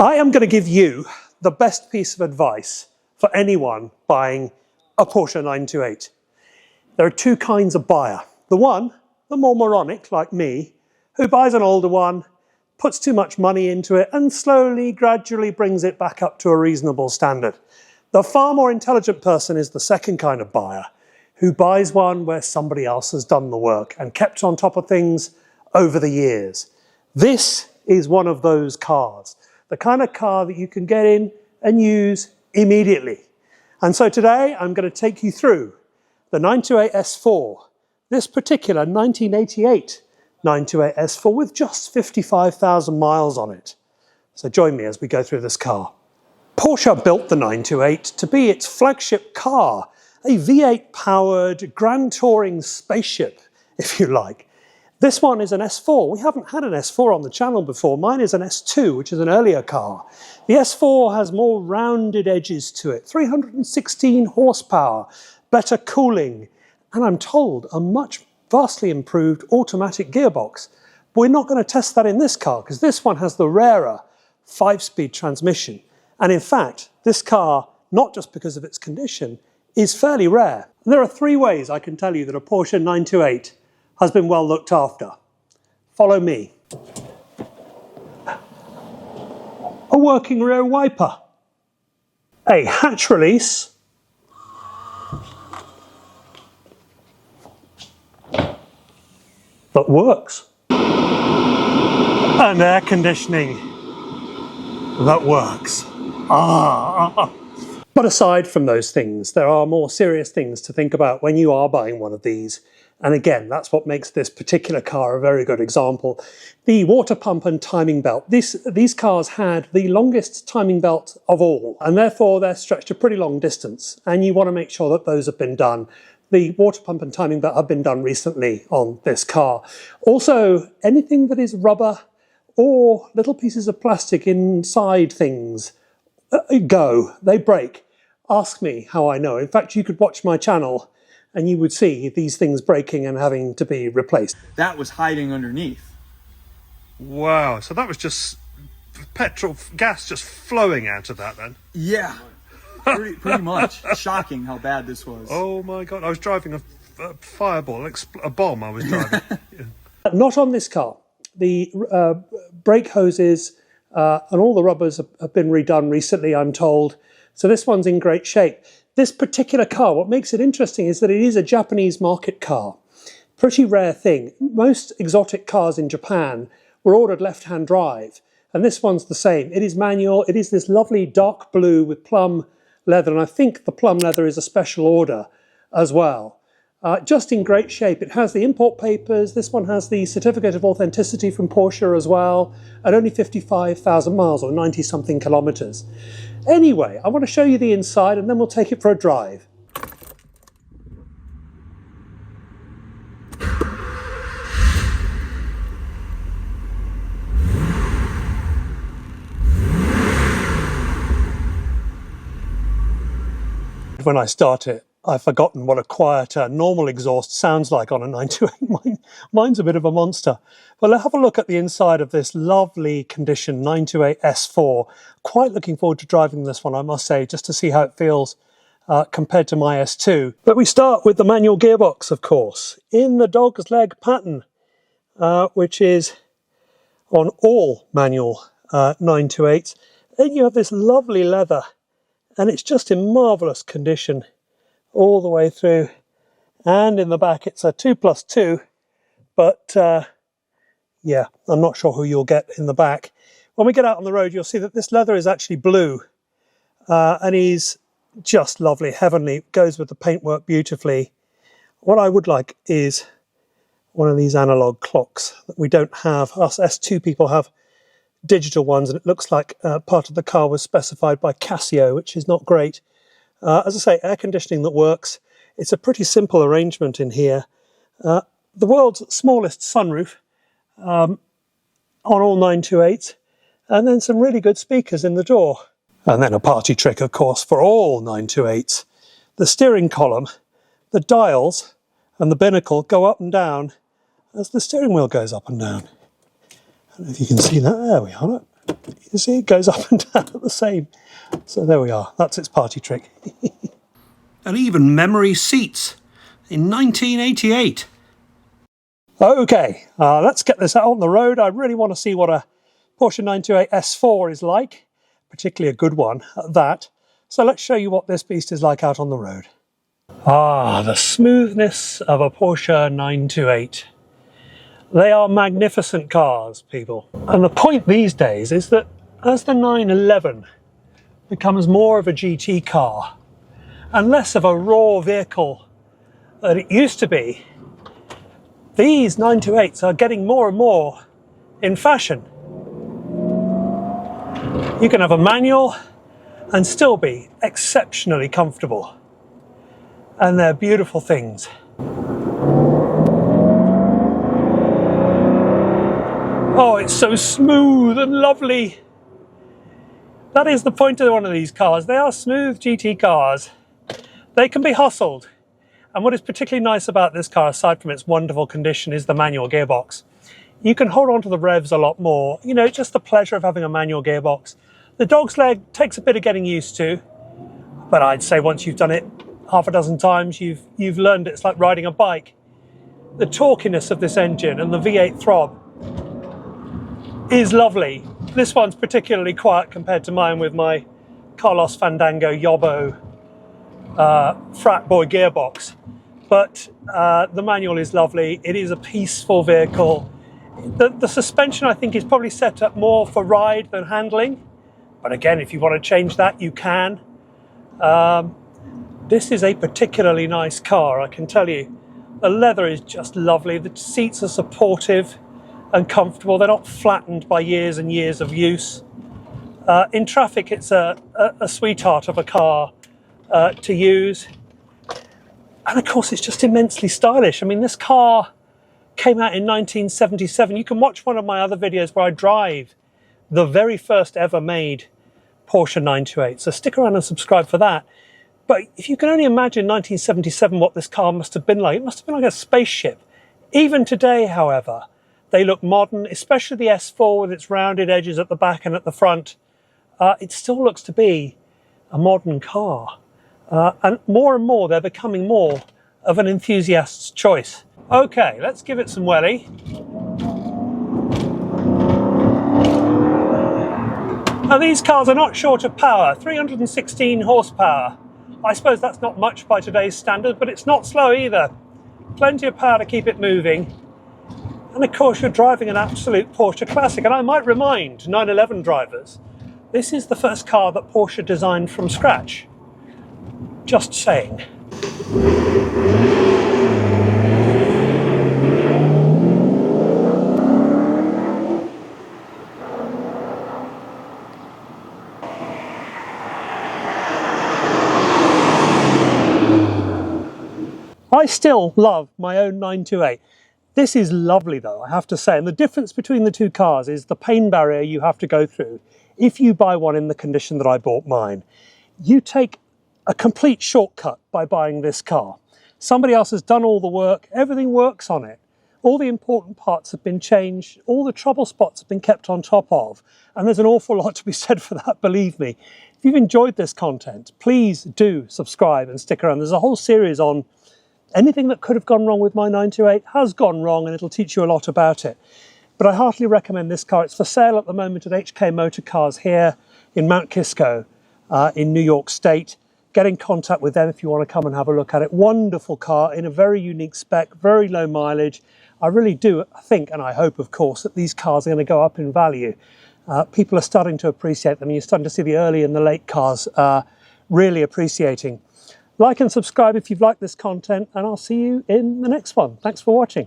I am going to give you the best piece of advice for anyone buying a Porsche 928. There are two kinds of buyer. The one, the more moronic like me, who buys an older one, puts too much money into it and slowly, gradually brings it back up to a reasonable standard. The far more intelligent person is the second kind of buyer, who buys one where somebody else has done the work and kept on top of things over the years. This is one of those cars, the kind of car that you can get in and use immediately. And so today I'm going to take you through the 928 S4, this particular 1988 928 S4 with just 55,000 miles on it. So join me as we go through this car. Porsche built the 928 to be its flagship car, a V8 powered grand touring spaceship, if you like. This one is an S4. We haven't had an S4 on the channel before. Mine is an S2, which is an earlier car. The S4 has more rounded edges to it, 316 horsepower, better cooling, and I'm told a much vastly improved automatic gearbox. But we're not going to test that in this car because this one has the rarer 5-speed transmission. And in fact, this car, not just because of its condition, is fairly rare. And there are three ways I can tell you that a Porsche 928 has been well looked after. Follow me. A working rear wiper. A hatch release. That works. And air conditioning that works. But aside from those things, there are more serious things to think about when you are buying one of these. And again, that's what makes this particular car a very good example. The water pump and timing belt. These cars had the longest timing belt of all, and therefore they're stretched a pretty long distance. And you want to make sure that those have been done. The water pump and timing belt have been done recently on this car. Also, anything that is rubber or little pieces of plastic inside things, they break. Ask me how I know. In fact, you could watch my channel and you would see these things breaking and having to be replaced. That was hiding underneath. Wow, so that was just petrol, gas just flowing out of that then? Yeah, pretty much. Shocking how bad this was. Oh my God, I was driving a fireball, a bomb I was driving. Yeah. Not on this car. The brake hoses and all the rubbers have been redone recently, I'm told. So this one's in great shape. This particular car, what makes it interesting is that it is a Japanese market car. Pretty rare thing. Most exotic cars in Japan were ordered left-hand drive, and this one's the same. It is manual. It is this lovely dark blue with plum leather, and I think the plum leather is a special order as well. Just in great shape. It has the import papers. This one has the certificate of authenticity from Porsche as well, at only 55,000 miles or 90-something kilometers. Anyway, I want to show you the inside and then we'll take it for a drive. When I start it, I've forgotten what a quieter normal exhaust sounds like on a 928. Mine's a bit of a monster. But let's have a look at the inside of this lovely condition 928 S4. Quite looking forward to driving this one, I must say, just to see how it feels compared to my S2. But we start with the manual gearbox, of course, in the dog's leg pattern, which is on all manual 928s. Then you have this lovely leather, and it's just in marvellous condition all the way through, and in the back it's a 2+2, but yeah, I'm not sure who you'll get in the back. When we get out on the road, you'll see that this leather is actually blue, and is just lovely, heavenly. It goes with the paintwork beautifully. What I would like is one of these analog clocks that we don't have. Us S2 people have digital ones, and it looks like part of the car was specified by Casio, which is not great. As I say, air conditioning that works. It's a pretty simple arrangement in here. The world's smallest sunroof on all 928s, and then some really good speakers in the door. And then a party trick, of course, for all 928s. The steering column, the dials, and the binnacle go up and down as the steering wheel goes up and down. I don't know if you can see that. There we are. Look. You see it goes up and down the same. So there we are, that's its party trick. And even memory seats in 1988. Okay, let's get this out on the road. I really want to see what a Porsche 928 S4 is like, particularly a good one at that. So let's show you what this beast is like out on the road. Ah, the smoothness of a Porsche 928. They are magnificent cars, people. And the point these days is that as the 911 becomes more of a GT car and less of a raw vehicle that it used to be, these 928s are getting more and more in fashion. You can have a manual and still be exceptionally comfortable. And they're beautiful things. Oh, it's so smooth and lovely. That is the point of one of these cars. They are smooth GT cars. They can be hustled. And what is particularly nice about this car, aside from its wonderful condition, is the manual gearbox. You can hold on to the revs a lot more. You know, just the pleasure of having a manual gearbox. The dog's leg takes a bit of getting used to, but I'd say once you've done it half a dozen times, you've learned it's like riding a bike. The torquiness of this engine and the V8 throb is lovely. This one's particularly quiet compared to mine with my Carlos Fandango Yobbo frat boy gearbox. But the manual is lovely. It is a peaceful vehicle. The suspension, I think, is probably set up more for ride than handling. But again, if you want to change that, you can. This is a particularly nice car, I can tell you. The leather is just lovely. The seats are supportive and comfortable. They're not flattened by years and years of use. In traffic, it's a sweetheart of a car to use. And of course, it's just immensely stylish. I mean, this car came out in 1977. You can watch one of my other videos where I drive the very first ever made Porsche 928. So stick around and subscribe for that. But if you can only imagine 1977, what this car must have been like, it must have been like a spaceship. Even today, however, they look modern, especially the S4 with its rounded edges at the back and at the front. It still looks to be a modern car. And more they're becoming more of an enthusiast's choice. Okay, let's give it some welly. Now these cars are not short of power, 316 horsepower. I suppose that's not much by today's standards, but it's not slow either. Plenty of power to keep it moving. And of course you're driving an absolute Porsche classic. And I might remind 911 drivers, this is the first car that Porsche designed from scratch. Just saying. I still love my own 928. This is lovely though, I have to say, and the difference between the two cars is the pain barrier you have to go through if you buy one in the condition that I bought mine. You take a complete shortcut by buying this car. Somebody else has done all the work, everything works on it. All the important parts have been changed, all the trouble spots have been kept on top of, and there's an awful lot to be said for that, believe me. If you've enjoyed this content, please do subscribe and stick around. There's a whole series on anything that could have gone wrong with my 928 has gone wrong, and it'll teach you a lot about it. But I heartily recommend this car. It's for sale at the moment at HK Motor Cars here in Mount Kisco in New York State. Get in contact with them if you want to come and have a look at it. Wonderful car in a very unique spec, very low mileage. I really do think, and I hope, of course, that these cars are going to go up in value. People are starting to appreciate them. You're starting to see the early and the late cars really appreciating. Like and subscribe if you've liked this content, and I'll see you in the next one. Thanks for watching.